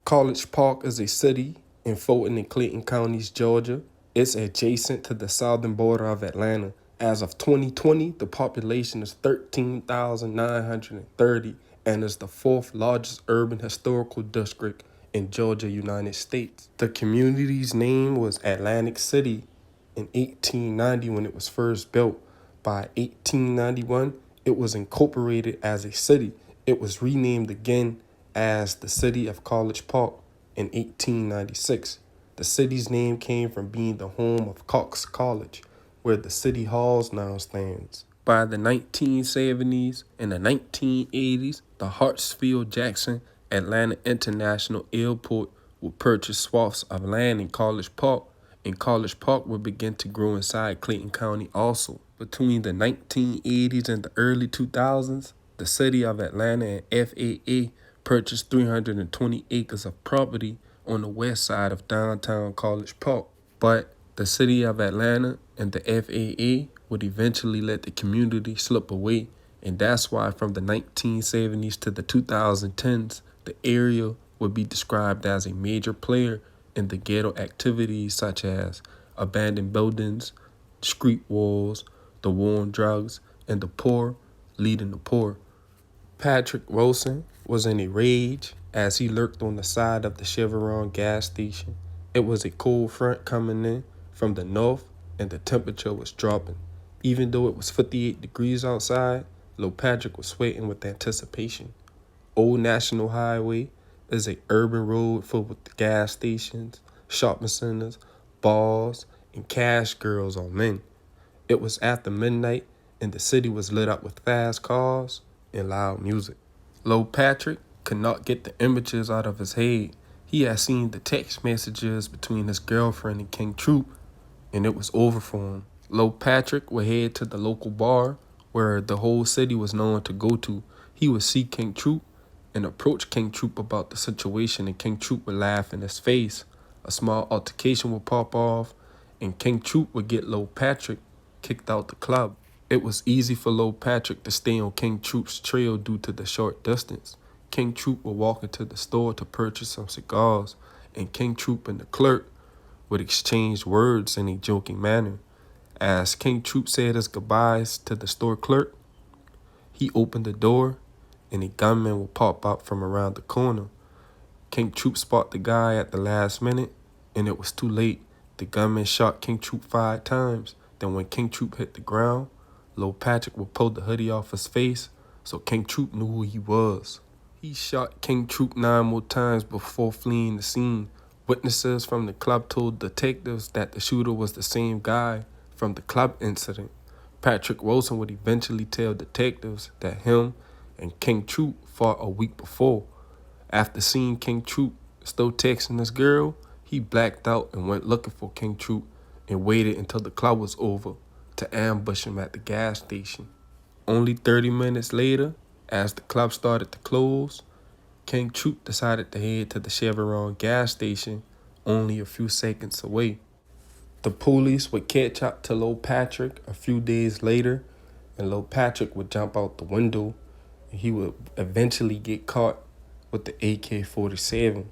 College Park is a city in Fulton and Clayton counties, Georgia. It's adjacent to the southern border of Atlanta. As of 2020, the population is 13,930 and is the fourth largest urban historical district in Georgia, United States. The community's name was Atlantic City in 1890 when it was first built. By 1891, it was incorporated as a city. It was renamed again as the city of College Park in 1896. The city's name came from being the home of Cox College, where the city hall now stands. By the 1970s and the 1980s, the Hartsfield-Jackson Atlanta International Airport would purchase swaths of land in College Park, and College Park would begin to grow inside Clayton County also. Between the 1980s and the early 2000s, the city of Atlanta and FAA purchased 320 acres of property on the west side of downtown College Park. But the city of Atlanta and the FAA would eventually let the community slip away, and that's why from the 1970s to the 2010s, the area would be described as a major player in the ghetto activities such as abandoned buildings, street walls, the war on drugs, and the poor leading the poor. Patrick Wilson was in a rage as he lurked on the side of the Chevron gas station. It was a cold front coming in from the north and the temperature was dropping. Even though it was 58 degrees outside, Lil Patrick was sweating with anticipation. Old National Highway is an urban road filled with gas stations, shopping centers, bars, and cash girls on men. It was after midnight and the city was lit up with fast cars and loud music. Lil Patrick could not get the images out of his head. He had seen the text messages between his girlfriend and King Troup, and it was over for him. Lil Patrick would head to the local bar where the whole city was known to go to. He would see King Troup and approach King Troup about the situation, and King Troup would laugh in his face. A small altercation would pop off, and King Troup would get Lil Patrick kicked out the club. It was easy for Lil Patrick to stay on King Troup's trail due to the short distance. King Troup would walk into the store to purchase some cigars, and King Troup and the clerk would exchange words in a joking manner. As King Troup said his goodbyes to the store clerk, he opened the door, and a gunman would pop out from around the corner. King Troup spotted the guy at the last minute, and it was too late. The gunman shot King Troup 5 times. Then when King Troup hit the ground, Lil Patrick would pull the hoodie off his face so King Troup knew who he was. He shot King Troup 9 more times before fleeing the scene. Witnesses from the club told detectives that the shooter was the same guy from the club incident. Patrick Wilson would eventually tell detectives that him and King Troup fought a week before. After seeing King Troup still texting his girl, he blacked out and went looking for King Troup and waited until the club was over to ambush him at the gas station. Only 30 minutes later, as the club started to close, King Troup decided to head to the Chevron gas station only a few seconds away. The police would catch up to Lil Patrick a few days later, and Lil Patrick would jump out the window, and he would eventually get caught with the AK-47.